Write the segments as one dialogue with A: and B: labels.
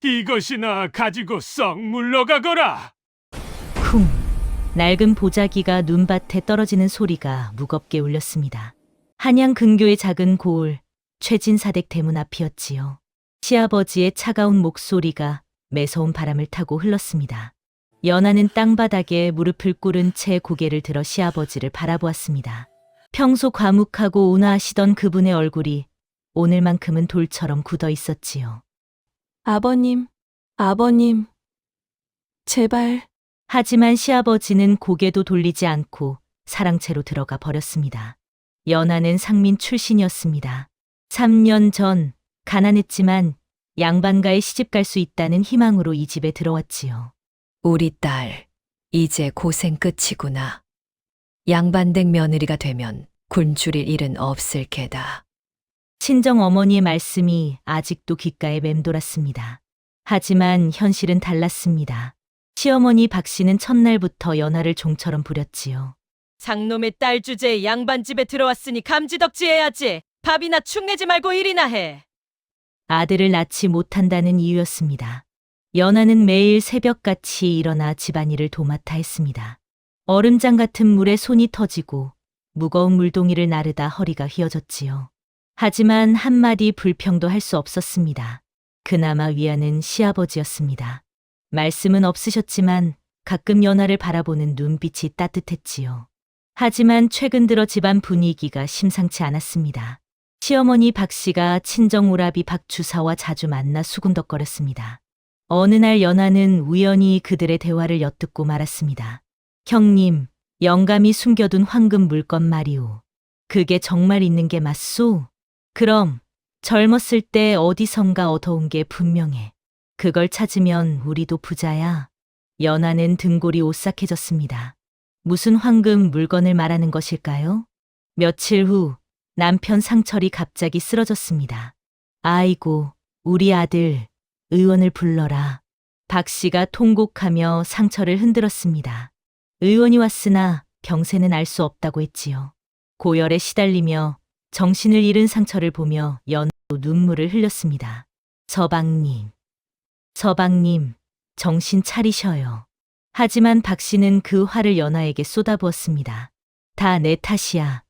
A: 이것이나 가지고 썩 물러가거라.
B: 쿵! 낡은 보자기가 눈밭에 떨어지는 소리가 무겁게 울렸습니다. 한양 근교의 작은 고을, 최진사댁 대문 앞이었지요. 시아버지의 차가운 목소리가 매서운 바람을 타고 흘렀습니다. 연하는 땅바닥에 무릎을 꿇은 채 고개를 들어 시아버지를 바라보았습니다. 평소 과묵하고 온화하시던 그분의 얼굴이 오늘만큼은 돌처럼 굳어 있었지요.
C: 아버님, 아버님, 제발.
B: 하지만 시아버지는 고개도 돌리지 않고 사랑채로 들어가 버렸습니다. 연하는 상민 출신이었습니다. 3년 전 가난했지만 양반가에 시집갈 수 있다는 희망으로 이 집에 들어왔지요.
D: 우리 딸, 이제 고생 끝이구나. 양반댁 며느리가 되면 굶주릴 일은 없을 게다.
B: 친정 어머니의 말씀이 아직도 귓가에 맴돌았습니다. 하지만 현실은 달랐습니다. 시어머니 박 씨는 첫날부터 연하를 종처럼 부렸지요.
E: 상놈의 딸 주제에 양반집에 들어왔으니 감지덕지해야지. 밥이나 축 내지 말고 일이나 해.
B: 아들을 낳지 못한다는 이유였습니다. 연하는 매일 새벽같이 일어나 집안일을 도맡아 했습니다. 얼음장 같은 물에 손이 터지고 무거운 물동이를 나르다 허리가 휘어졌지요. 하지만 한마디 불평도 할 수 없었습니다. 그나마 위안은 시아버지였습니다. 말씀은 없으셨지만 가끔 연하를 바라보는 눈빛이 따뜻했지요. 하지만 최근 들어 집안 분위기가 심상치 않았습니다. 시어머니 박 씨가 친정 오라비 박 주사와 자주 만나 수군덕거렸습니다. 어느 날 연하는 우연히 그들의 대화를 엿듣고 말았습니다. 형님, 영감이 숨겨둔 황금 물건 말이오. 그게 정말 있는 게 맞소? 그럼 젊었을 때 어디선가 얻어온 게 분명해. 그걸 찾으면 우리도 부자야. 연하는 등골이 오싹해졌습니다. 무슨 황금 물건을 말하는 것일까요? 며칠 후 남편 상철이 갑자기 쓰러졌습니다. 아이고, 우리 아들, 의원을 불러라. 박 씨가 통곡하며 상철을 흔들었습니다. 의원이 왔으나 병세는 알 수 없다고 했지요. 고열에 시달리며 정신을 잃은 상철을 보며 연하도 눈물을 흘렸습니다. 서방님, 서방님, 정신 차리셔요. 하지만 박 씨는 그 화를 연하에게 쏟아부었습니다. 다 내 탓이야.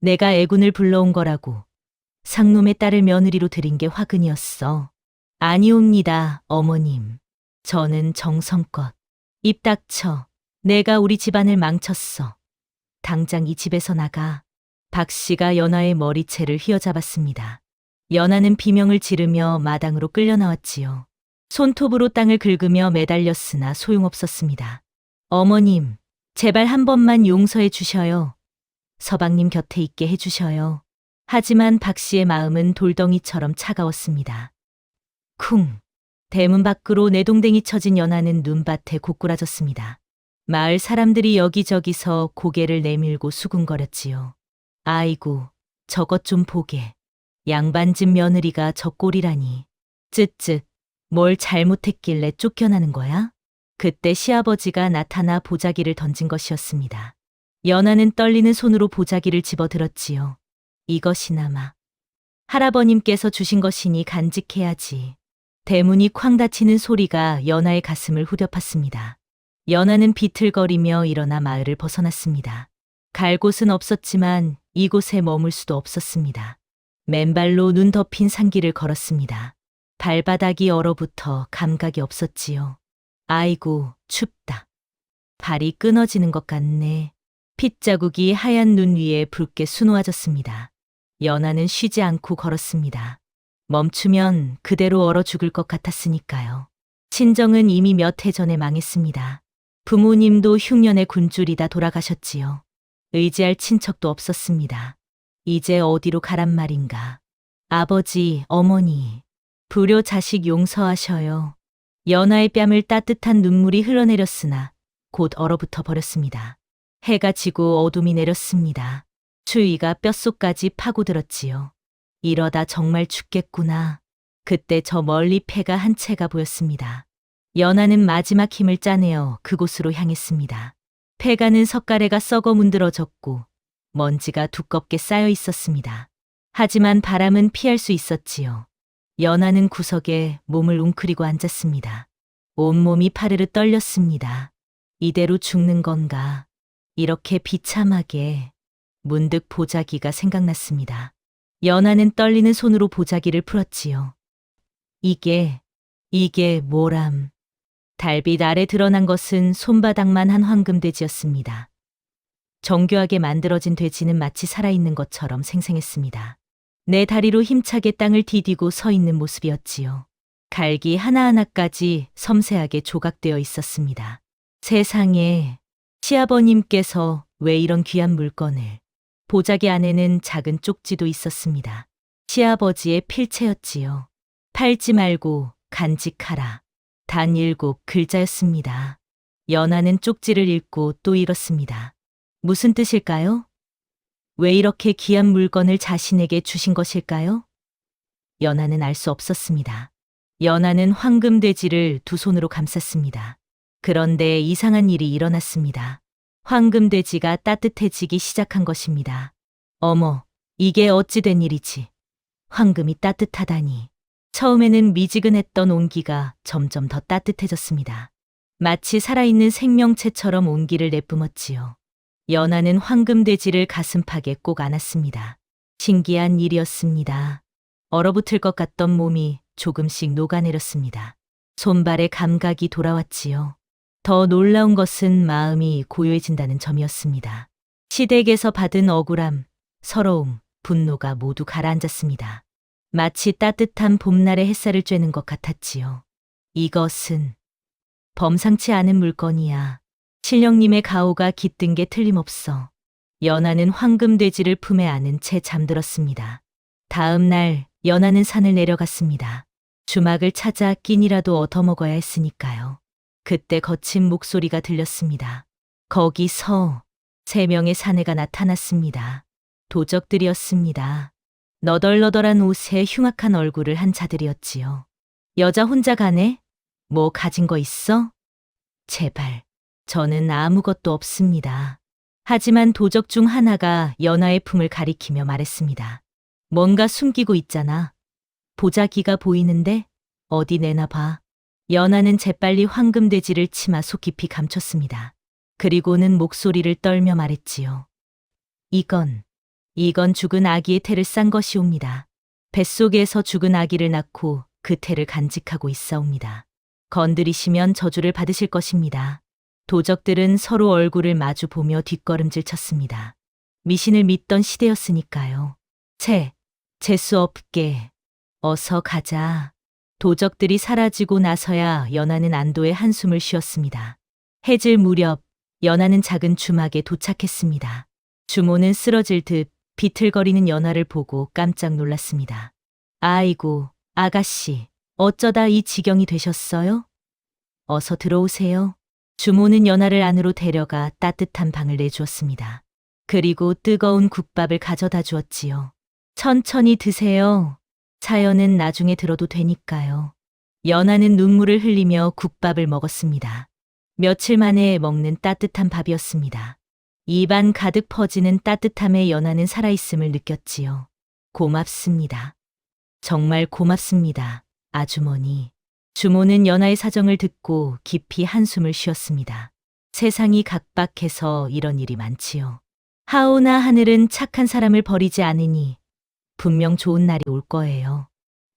B: 내가 애군을 불러온 거라고. 상놈의 딸을 며느리로 들인 게 화근이었어. 아니옵니다, 어머님. 저는 정성껏. 입 닥쳐. 내가 우리 집안을 망쳤어. 당장 이 집에서 나가. 박 씨가 연하의 머리채를 휘어잡았습니다. 연하는 비명을 지르며 마당으로 끌려 나왔지요. 손톱으로 땅을 긁으며 매달렸으나 소용없었습니다. 어머님, 제발 한 번만 용서해 주셔요. 서방님 곁에 있게 해 주셔요. 하지만 박 씨의 마음은 돌덩이처럼 차가웠습니다. 쿵! 대문 밖으로 내동댕이 쳐진 연하는 눈밭에 고꾸라졌습니다. 마을 사람들이 여기저기서 고개를 내밀고 수군거렸지요. 아이고, 저것 좀 보게. 양반집 며느리가 저 꼴이라니. 쯧쯧, 뭘 잘못했길래 쫓겨나는 거야? 그때 시아버지가 나타나 보자기를 던진 것이었습니다. 연하는 떨리는 손으로 보자기를 집어들었지요. 이것이나마 할아버님께서 주신 것이니 간직해야지. 대문이 쾅 닫히는 소리가 연하의 가슴을 후벼팠습니다. 연하는 비틀거리며 일어나 마을을 벗어났습니다. 갈 곳은 없었지만 이곳에 머물 수도 없었습니다. 맨발로 눈 덮인 산길을 걸었습니다. 발바닥이 얼어붙어 감각이 없었지요. 아이고, 춥다. 발이 끊어지는 것 같네. 핏자국이 하얀 눈 위에 붉게 수놓아졌습니다. 연하는 쉬지 않고 걸었습니다. 멈추면 그대로 얼어 죽을 것 같았으니까요. 친정은 이미 몇 해 전에 망했습니다. 부모님도 흉년에 굶주리다 돌아가셨지요. 의지할 친척도 없었습니다. 이제 어디로 가란 말인가. 아버지, 어머니, 불효 자식 용서하셔요. 연하의 뺨을 따뜻한 눈물이 흘러내렸으나 곧 얼어붙어 버렸습니다. 해가 지고 어둠이 내렸습니다. 추위가 뼛속까지 파고들었지요. 이러다 정말 죽겠구나. 그때 저 멀리 폐가 한 채가 보였습니다. 연하는 마지막 힘을 짜내어 그곳으로 향했습니다. 폐가는 석가래가 썩어 문드러졌고 먼지가 두껍게 쌓여 있었습니다. 하지만 바람은 피할 수 있었지요. 연하는 구석에 몸을 웅크리고 앉았습니다. 온몸이 파르르 떨렸습니다. 이대로 죽는 건가? 이렇게 비참하게. 문득 보자기가 생각났습니다. 연하는 떨리는 손으로 보자기를 풀었지요. 이게 뭐람. 달빛 아래 드러난 것은 손바닥만 한 황금돼지였습니다. 정교하게 만들어진 돼지는 마치 살아있는 것처럼 생생했습니다. 네 다리로 힘차게 땅을 디디고 서 있는 모습이었지요. 갈기 하나하나까지 섬세하게 조각되어 있었습니다. 세상에, 시아버님께서 왜 이런 귀한 물건을. 보자기 안에는 작은 쪽지도 있었습니다. 시아버지의 필체였지요. 팔지 말고 간직하라. 단 7글자였습니다. 연하는 쪽지를 읽고 또 읽었습니다. 무슨 뜻일까요? 왜 이렇게 귀한 물건을 자신에게 주신 것일까요? 연하는 알 수 없었습니다. 연하는 황금돼지를 두 손으로 감쌌습니다. 그런데 이상한 일이 일어났습니다. 황금돼지가 따뜻해지기 시작한 것입니다. 어머, 이게 어찌 된 일이지? 황금이 따뜻하다니. 처음에는 미지근했던 온기가 점점 더 따뜻해졌습니다. 마치 살아있는 생명체처럼 온기를 내뿜었지요. 연하는 황금돼지를 가슴팍에 꼭 안았습니다. 신기한 일이었습니다. 얼어붙을 것 같던 몸이 조금씩 녹아내렸습니다. 손발의 감각이 돌아왔지요. 더 놀라운 것은 마음이 고요해진다는 점이었습니다. 시댁에서 받은 억울함, 서러움, 분노가 모두 가라앉았습니다. 마치 따뜻한 봄날의 햇살을 쬐는 것 같았지요. 이것은 범상치 않은 물건이야. 신령님의 가오가 깃든 게 틀림없어. 연하는 황금돼지를 품에 안은 채 잠들었습니다. 다음 날 연하는 산을 내려갔습니다. 주막을 찾아 끼니라도 얻어먹어야 했으니까요. 그때 거친 목소리가 들렸습니다. 거기서 3명의 사내가 나타났습니다. 도적들이었습니다. 너덜너덜한 옷에 흉악한 얼굴을 한 자들이었지요. 여자 혼자 가네? 뭐 가진 거 있어? 제발, 저는 아무것도 없습니다. 하지만 도적 중 하나가 연하의 품을 가리키며 말했습니다. 뭔가 숨기고 있잖아. 보자기가 보이는데 어디 내놔봐. 연하는 재빨리 황금돼지를 치마 속 깊이 감췄습니다. 그리고는 목소리를 떨며 말했지요. 이건 죽은 아기의 태를 싼 것이옵니다. 뱃속에서 죽은 아기를 낳고 그 태를 간직하고 있사옵니다. 건드리시면 저주를 받으실 것입니다. 도적들은 서로 얼굴을 마주 보며 뒷걸음질 쳤습니다. 미신을 믿던 시대였으니까요. 재수 없게. 어서 가자. 도적들이 사라지고 나서야 연하는 안도의 한숨을 쉬었습니다. 해질 무렵 연하는 작은 주막에 도착했습니다. 주모는 쓰러질 듯 비틀거리는 연하를 보고 깜짝 놀랐습니다. 아이고, 아가씨, 어쩌다 이 지경이 되셨어요? 어서 들어오세요. 주모는 연하를 안으로 데려가 따뜻한 방을 내주었습니다. 그리고 뜨거운 국밥을 가져다 주었지요. 천천히 드세요. 사연은 나중에 들어도 되니까요. 연하는 눈물을 흘리며 국밥을 먹었습니다. 며칠 만에 먹는 따뜻한 밥이었습니다. 입안 가득 퍼지는 따뜻함에 연하는 살아있음을 느꼈지요. 고맙습니다. 정말 고맙습니다, 아주머니. 주모는 연하의 사정을 듣고 깊이 한숨을 쉬었습니다. 세상이 각박해서 이런 일이 많지요. 하오나 하늘은 착한 사람을 버리지 않으니 분명 좋은 날이 올 거예요.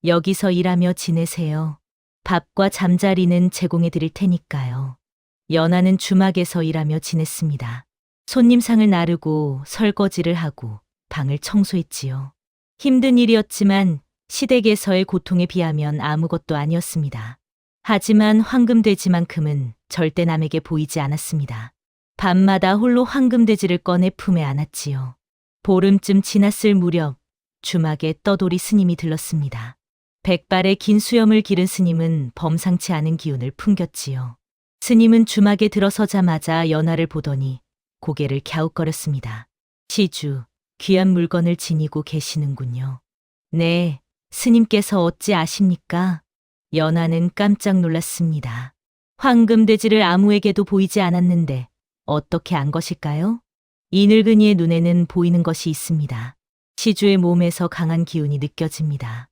B: 여기서 일하며 지내세요. 밥과 잠자리는 제공해 드릴 테니까요. 연하는 주막에서 일하며 지냈습니다. 손님상을 나르고 설거지를 하고 방을 청소했지요. 힘든 일이었지만 시댁에서의 고통에 비하면 아무것도 아니었습니다. 하지만 황금돼지만큼은 절대 남에게 보이지 않았습니다. 밤마다 홀로 황금돼지를 꺼내 품에 안았지요. 보름쯤 지났을 무렵 주막에 떠돌이 스님이 들렀습니다. 백발의 긴 수염을 기른 스님은 범상치 않은 기운을 풍겼지요. 스님은 주막에 들어서자마자 연하를 보더니 고개를 갸웃거렸습니다. 시주, 귀한 물건을 지니고 계시는군요. 네, 스님께서 어찌 아십니까? 연하는 깜짝 놀랐습니다. 황금돼지를 아무에게도 보이지 않았는데 어떻게 안 것일까요? 이 늙은이의 눈에는 보이는 것이 있습니다. 시주의 몸에서 강한 기운이 느껴집니다.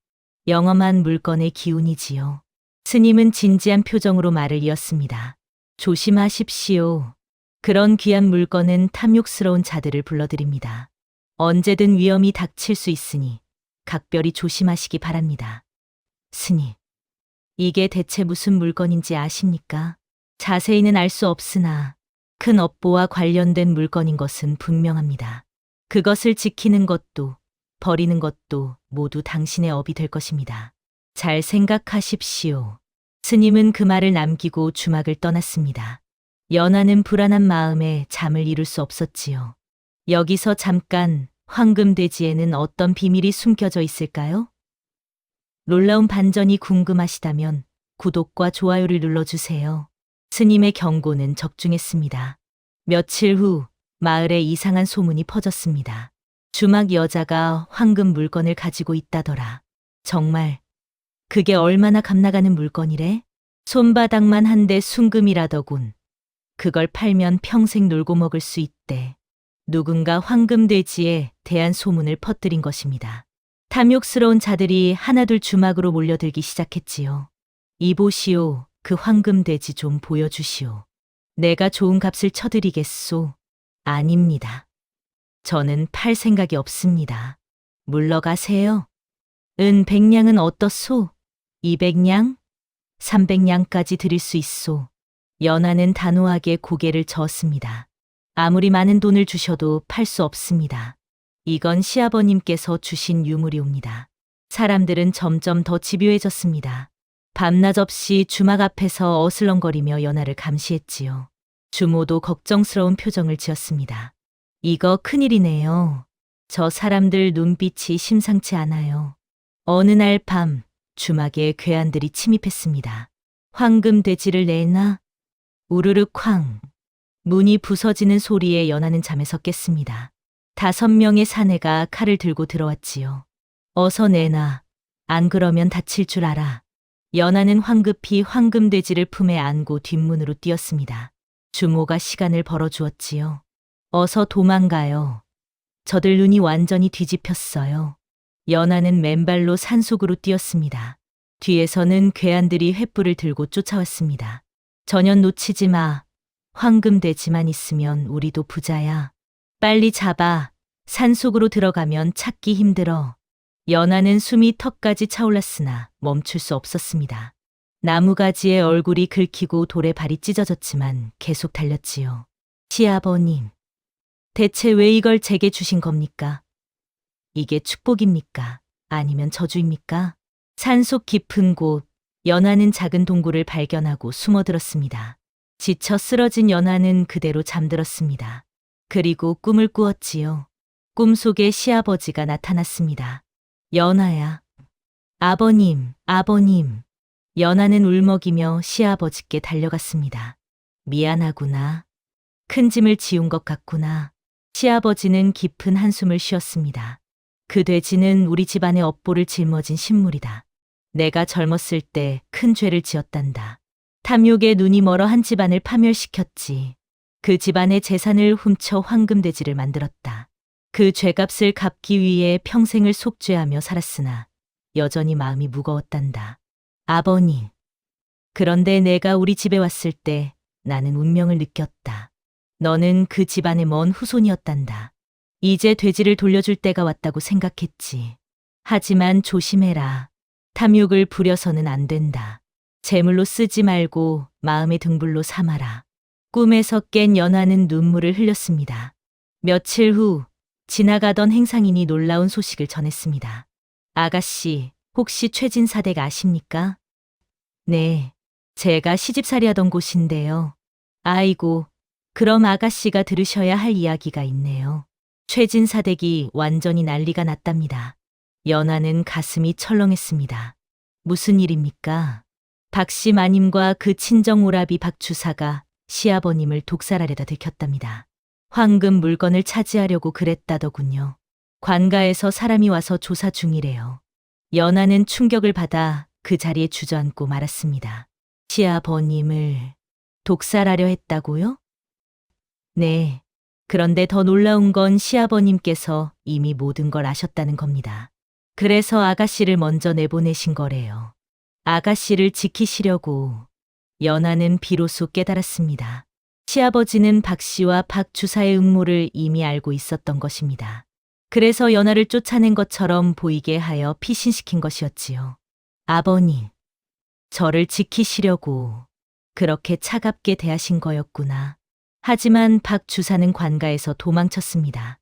B: 영험한 물건의 기운이지요. 스님은 진지한 표정으로 말을 이었습니다. 조심하십시오. 그런 귀한 물건은 탐욕스러운 자들을 불러들입니다. 언제든 위험이 닥칠 수 있으니 각별히 조심하시기 바랍니다. 스님, 이게 대체 무슨 물건인지 아십니까? 자세히는 알 수 없으나 큰 업보와 관련된 물건인 것은 분명합니다. 그것을 지키는 것도 버리는 것도 모두 당신의 업이 될 것입니다. 잘 생각하십시오. 스님은 그 말을 남기고 주막을 떠났습니다. 연하는 불안한 마음에 잠을 이룰 수 없었지요. 여기서 잠깐 황금돼지에는 어떤 비밀이 숨겨져 있을까요? 놀라운 반전이 궁금하시다면 구독과 좋아요를 눌러주세요. 스님의 경고는 적중했습니다. 며칠 후 마을에 이상한 소문이 퍼졌습니다. 주막 여자가 황금 물건을 가지고 있다더라. 정말 그게 얼마나 값나가는 물건이래? 손바닥만 한데 순금이라더군. 그걸 팔면 평생 놀고 먹을 수 있대. 누군가 황금돼지에 대한 소문을 퍼뜨린 것입니다. 탐욕스러운 자들이 하나둘 주막으로 몰려들기 시작했지요. 이보시오, 그 황금돼지 좀 보여주시오. 내가 좋은 값을 쳐드리겠소. 아닙니다. 저는 팔 생각이 없습니다. 물러가세요. 100냥은 어떻소? 200냥? 300냥까지 드릴 수 있소. 연하는 단호하게 고개를 저었습니다. 아무리 많은 돈을 주셔도 팔 수 없습니다. 이건 시아버님께서 주신 유물이옵니다. 사람들은 점점 더 집요해졌습니다. 밤낮 없이 주막 앞에서 어슬렁거리며 연하를 감시했지요. 주모도 걱정스러운 표정을 지었습니다. 이거 큰일이네요. 저 사람들 눈빛이 심상치 않아요. 어느 날 밤 주막에 괴한들이 침입했습니다. 황금돼지를 내놔. 우르르 쾅. 문이 부서지는 소리에 연하는 잠에서 깼습니다. 5명의 사내가 칼을 들고 들어왔지요. 어서 내놔. 안 그러면 다칠 줄 알아. 연하는 황급히 황금돼지를 품에 안고 뒷문으로 뛰었습니다. 주모가 시간을 벌어주었지요. 어서 도망가요. 저들 눈이 완전히 뒤집혔어요. 연하는 맨발로 산속으로 뛰었습니다. 뒤에서는 괴한들이 횃불을 들고 쫓아왔습니다. 전혀 놓치지 마. 황금돼지만 있으면 우리도 부자야. 빨리 잡아. 산속으로 들어가면 찾기 힘들어. 연하는 숨이 턱까지 차올랐으나 멈출 수 없었습니다. 나무가지에 얼굴이 긁히고 돌에 발이 찢어졌지만 계속 달렸지요. 시아버님, 대체 왜 이걸 제게 주신 겁니까? 이게 축복입니까? 아니면 저주입니까? 산속 깊은 곳, 연하는 작은 동굴을 발견하고 숨어들었습니다. 지쳐 쓰러진 연하는 그대로 잠들었습니다. 그리고 꿈을 꾸었지요. 꿈속에 시아버지가 나타났습니다. 연하야. 아버님, 아버님. 연하는 울먹이며 시아버지께 달려갔습니다. 미안하구나. 큰 짐을 지운 것 같구나. 시아버지는 깊은 한숨을 쉬었습니다. 그 돼지는 우리 집안의 업보를 짊어진 신물이다. 내가 젊었을 때 큰 죄를 지었단다. 탐욕에 눈이 멀어 한 집안을 파멸시켰지. 그 집안의 재산을 훔쳐 황금돼지를 만들었다. 그 죄값을 갚기 위해 평생을 속죄하며 살았으나 여전히 마음이 무거웠단다. 아버님. 그런데 내가 우리 집에 왔을 때 나는 운명을 느꼈다. 너는 그 집안의 먼 후손이었단다. 이제 돼지를 돌려줄 때가 왔다고 생각했지. 하지만 조심해라. 탐욕을 부려서는 안 된다. 재물로 쓰지 말고 마음의 등불로 삼아라. 꿈에서 깬 연하는 눈물을 흘렸습니다. 며칠 후 지나가던 행상인이 놀라운 소식을 전했습니다. 아가씨, 혹시 최진사댁 아십니까? 네, 제가 시집살이하던 곳인데요. 아이고, 그럼 아가씨가 들으셔야 할 이야기가 있네요. 최진사댁이 완전히 난리가 났답니다. 연하는 가슴이 철렁했습니다. 무슨 일입니까? 박씨 마님과 그 친정 오라비 박 주사가 시아버님을 독살하려다 들켰답니다. 황금 물건을 차지하려고 그랬다더군요. 관가에서 사람이 와서 조사 중이래요. 연하는 충격을 받아 그 자리에 주저앉고 말았습니다. 시아버님을 독살하려 했다고요? 네. 그런데 더 놀라운 건 시아버님께서 이미 모든 걸 아셨다는 겁니다. 그래서 아가씨를 먼저 내보내신 거래요. 아가씨를 지키시려고 연하는 비로소 깨달았습니다. 시아버지는 박 씨와 박 주사의 음모를 이미 알고 있었던 것입니다. 그래서 연하를 쫓아낸 것처럼 보이게 하여 피신시킨 것이었지요. 아버님, 저를 지키시려고 그렇게 차갑게 대하신 거였구나. 하지만 박 주사는 관가에서 도망쳤습니다.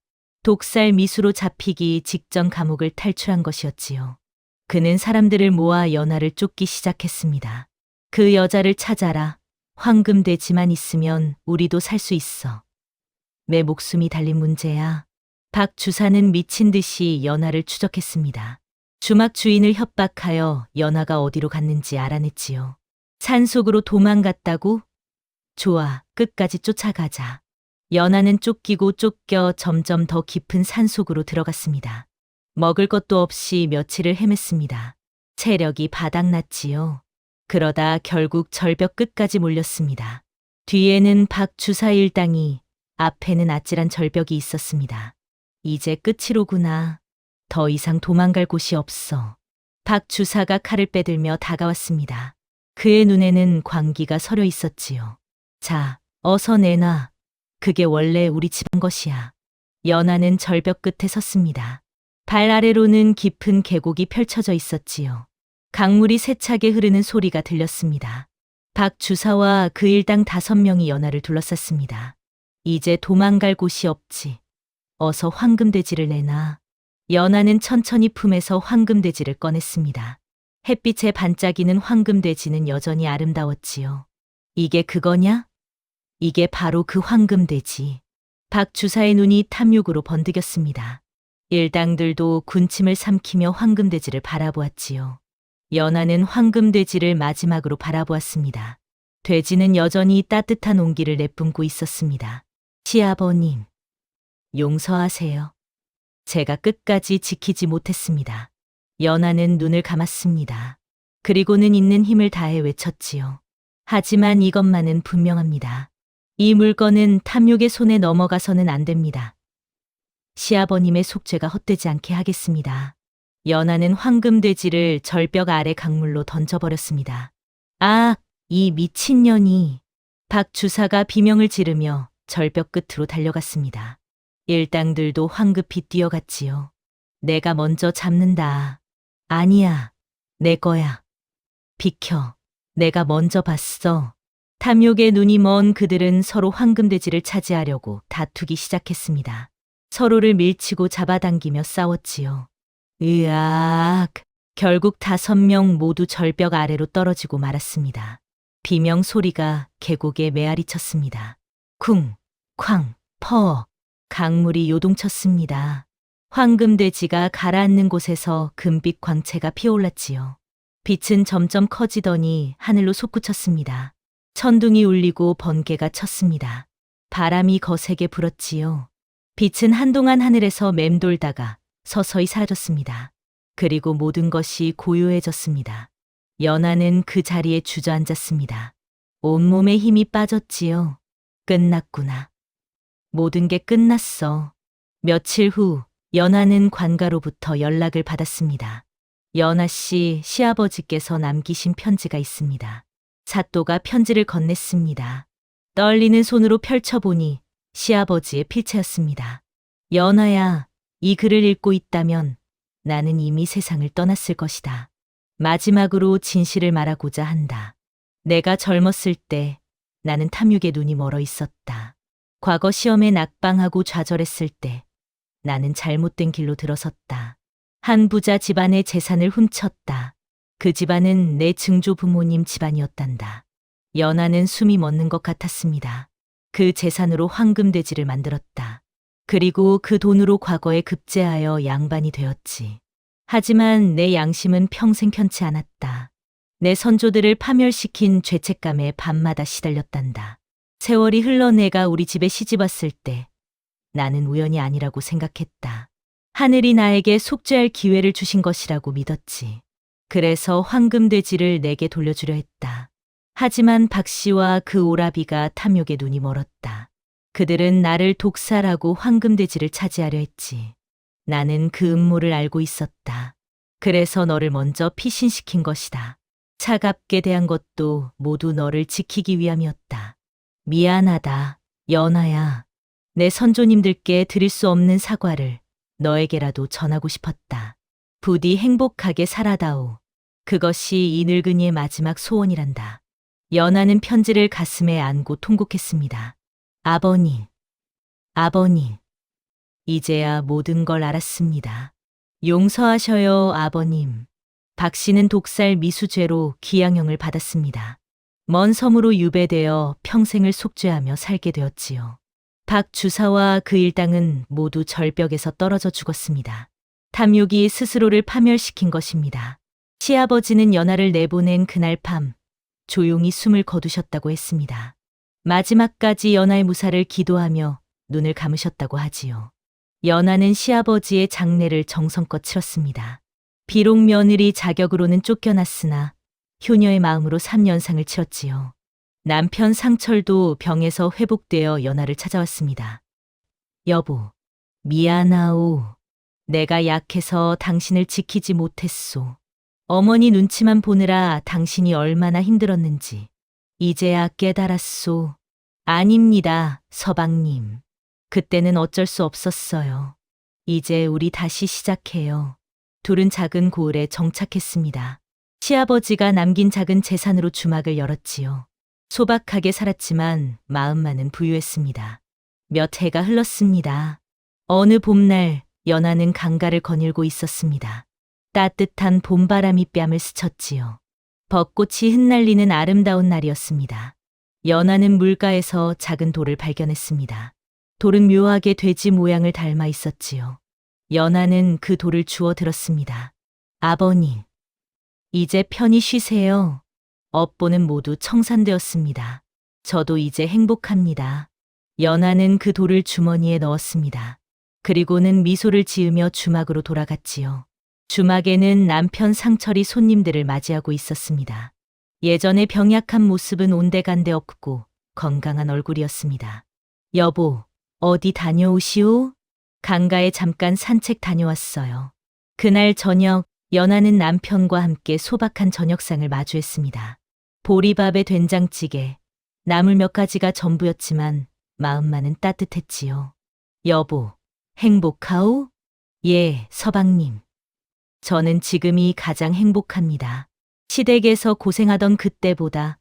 B: 독살 미수로 잡히기 직전 감옥을 탈출한 것이었지요. 그는 사람들을 모아 연하를 쫓기 시작했습니다. 그 여자를 찾아라. 황금돼지만 있으면 우리도 살 수 있어. 내 목숨이 달린 문제야. 박 주사는 미친 듯이 연하를 추적했습니다. 주막 주인을 협박하여 연하가 어디로 갔는지 알아냈지요. 산속으로 도망갔다고? 좋아, 끝까지 쫓아가자. 연하는 쫓기고 쫓겨 점점 더 깊은 산속으로 들어갔습니다. 먹을 것도 없이 며칠을 헤맸습니다. 체력이 바닥났지요. 그러다 결국 절벽 끝까지 몰렸습니다. 뒤에는 박 주사 일당이, 앞에는 아찔한 절벽이 있었습니다. 이제 끝이로구나. 더 이상 도망갈 곳이 없어. 박 주사가 칼을 빼들며 다가왔습니다. 그의 눈에는 광기가 서려 있었지요. 자, 어서 내놔. 그게 원래 우리 집안 것이야. 연하는 절벽 끝에 섰습니다. 발 아래로는 깊은 계곡이 펼쳐져 있었지요. 강물이 세차게 흐르는 소리가 들렸습니다. 박 주사와 그 일당 5명이 연하를 둘러쌌습니다. 이제 도망갈 곳이 없지. 어서 황금돼지를 내놔. 연하는 천천히 품에서 황금돼지를 꺼냈습니다. 햇빛에 반짝이는 황금돼지는 여전히 아름다웠지요. 이게 그거냐? 이게 바로 그 황금돼지. 박 주사의 눈이 탐욕으로 번득였습니다. 일당들도 군침을 삼키며 황금돼지를 바라보았지요. 연하는 황금돼지를 마지막으로 바라보았습니다. 돼지는 여전히 따뜻한 온기를 내뿜고 있었습니다. 시아버님, 용서하세요. 제가 끝까지 지키지 못했습니다. 연하는 눈을 감았습니다. 그리고는 있는 힘을 다해 외쳤지요. 하지만 이것만은 분명합니다. 이 물건은 탐욕의 손에 넘어가서는 안 됩니다. 시아버님의 속죄가 헛되지 않게 하겠습니다. 연하는 황금돼지를 절벽 아래 강물로 던져버렸습니다. 아, 이 미친년이. 박 주사가 비명을 지르며 절벽 끝으로 달려갔습니다. 일당들도 황급히 뛰어갔지요. 내가 먼저 잡는다. 아니야, 내 거야. 비켜. 내가 먼저 봤어. 탐욕의 눈이 먼 그들은 서로 황금돼지를 차지하려고 다투기 시작했습니다. 서로를 밀치고 잡아당기며 싸웠지요. 으악! 결국 5명 모두 절벽 아래로 떨어지고 말았습니다. 비명 소리가 계곡에 메아리 쳤습니다. 쿵, 쾅, 퍼. 강물이 요동쳤습니다. 황금돼지가 가라앉는 곳에서 금빛 광채가 피어올랐지요. 빛은 점점 커지더니 하늘로 솟구쳤습니다. 천둥이 울리고 번개가 쳤습니다. 바람이 거세게 불었지요. 빛은 한동안 하늘에서 맴돌다가 서서히 사라졌습니다. 그리고 모든 것이 고요해졌습니다. 연하는 그 자리에 주저앉았습니다. 온몸에 힘이 빠졌지요. 끝났구나. 모든 게 끝났어. 며칠 후 연하는 관가로부터 연락을 받았습니다. 연하 씨 시아버지께서 남기신 편지가 있습니다. 사또가 편지를 건넸습니다. 떨리는 손으로 펼쳐보니 시아버지의 필체였습니다. 연하야, 이 글을 읽고 있다면 나는 이미 세상을 떠났을 것이다. 마지막으로 진실을 말하고자 한다. 내가 젊었을 때 나는 탐욕에 눈이 멀어 있었다. 과거 시험에 낙방하고 좌절했을 때 나는 잘못된 길로 들어섰다. 한 부자 집안의 재산을 훔쳤다. 그 집안은 내 증조 부모님 집안이었단다. 연하는 숨이 멎는 것 같았습니다. 그 재산으로 황금돼지를 만들었다. 그리고 그 돈으로 과거에 급제하여 양반이 되었지. 하지만 내 양심은 평생 편치 않았다. 내 선조들을 파멸시킨 죄책감에 밤마다 시달렸단다. 세월이 흘러 내가 우리 집에 시집 왔을 때 나는 우연이 아니라고 생각했다. 하늘이 나에게 속죄할 기회를 주신 것이라고 믿었지. 그래서 황금돼지를 내게 돌려주려 했다. 하지만 박 씨와 그 오라비가 탐욕에 눈이 멀었다. 그들은 나를 독살하고 황금돼지를 차지하려 했지. 나는 그 음모를 알고 있었다. 그래서 너를 먼저 피신시킨 것이다. 차갑게 대한 것도 모두 너를 지키기 위함이었다. 미안하다, 연아야. 내 선조님들께 드릴 수 없는 사과를 너에게라도 전하고 싶었다. 부디 행복하게 살아다오. 그것이 이 늙은이의 마지막 소원이란다. 연아는 편지를 가슴에 안고 통곡했습니다. 아버님, 아버님. 이제야 모든 걸 알았습니다. 용서하셔요, 아버님. 박 씨는 독살 미수죄로 기양형을 받았습니다. 먼 섬으로 유배되어 평생을 속죄하며 살게 되었지요. 박 주사와 그 일당은 모두 절벽에서 떨어져 죽었습니다. 탐욕이 스스로를 파멸시킨 것입니다. 시아버지는 연하를 내보낸 그날 밤 조용히 숨을 거두셨다고 했습니다. 마지막까지 연하의 무사를 기도하며 눈을 감으셨다고 하지요. 연하는 시아버지의 장례를 정성껏 치렀습니다. 비록 며느리 자격으로는 쫓겨났으나 효녀의 마음으로 3년상을 치렀지요. 남편 상철도 병에서 회복되어 연하를 찾아왔습니다. 여보, 미안하오. 내가 약해서 당신을 지키지 못했소. 어머니 눈치만 보느라 당신이 얼마나 힘들었는지 이제야 깨달았소. 아닙니다, 서방님. 그때는 어쩔 수 없었어요. 이제 우리 다시 시작해요. 둘은 작은 고을에 정착했습니다. 시아버지가 남긴 작은 재산으로 주막을 열었지요. 소박하게 살았지만 마음만은 부유했습니다. 몇 해가 흘렀습니다. 어느 봄날 연하는 강가를 거닐고 있었습니다. 따뜻한 봄바람이 뺨을 스쳤지요. 벚꽃이 흩날리는 아름다운 날이었습니다. 연하는 물가에서 작은 돌을 발견했습니다. 돌은 묘하게 돼지 모양을 닮아 있었지요. 연하는 그 돌을 주워 들었습니다. 아버님, 이제 편히 쉬세요. 업보는 모두 청산되었습니다. 저도 이제 행복합니다. 연하는 그 돌을 주머니에 넣었습니다. 그리고는 미소를 지으며 주막으로 돌아갔지요. 주막에는 남편 상철이 손님들을 맞이하고 있었습니다. 예전의 병약한 모습은 온데간데 없고 건강한 얼굴이었습니다. 여보, 어디 다녀오시오? 강가에 잠깐 산책 다녀왔어요. 그날 저녁 연하는 남편과 함께 소박한 저녁상을 마주했습니다. 보리밥에 된장찌개, 나물 몇 가지가 전부였지만 마음만은 따뜻했지요. 여보, 행복하오? 예, 서방님. 저는 지금이 가장 행복합니다. 시댁에서 고생하던 그때보다,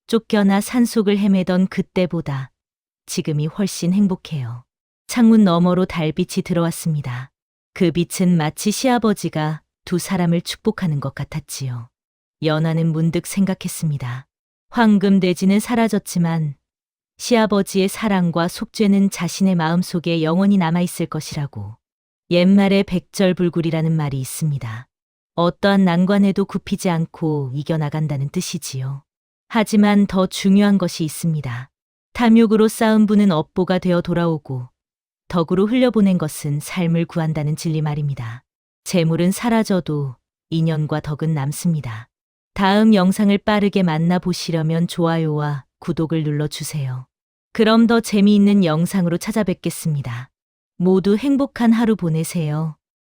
B: 쫓겨나 산속을 헤매던 그때보다 지금이 훨씬 행복해요. 창문 너머로 달빛이 들어왔습니다. 그 빛은 마치 시아버지가 두 사람을 축복하는 것 같았지요. 연하는 문득 생각했습니다. 황금돼지는 사라졌지만 시아버지의 사랑과 속죄는 자신의 마음속에 영원히 남아있을 것이라고. 옛말에 백절불굴이라는 말이 있습니다. 어떠한 난관에도 굽히지 않고 이겨나간다는 뜻이지요. 하지만 더 중요한 것이 있습니다. 탐욕으로 쌓은 부는 업보가 되어 돌아오고 덕으로 흘려보낸 것은 삶을 구한다는 진리 말입니다. 재물은 사라져도 인연과 덕은 남습니다. 다음 영상을 빠르게 만나보시려면 좋아요와 구독을 눌러주세요. 그럼 더 재미있는 영상으로 찾아뵙겠습니다. 모두 행복한 하루 보내세요.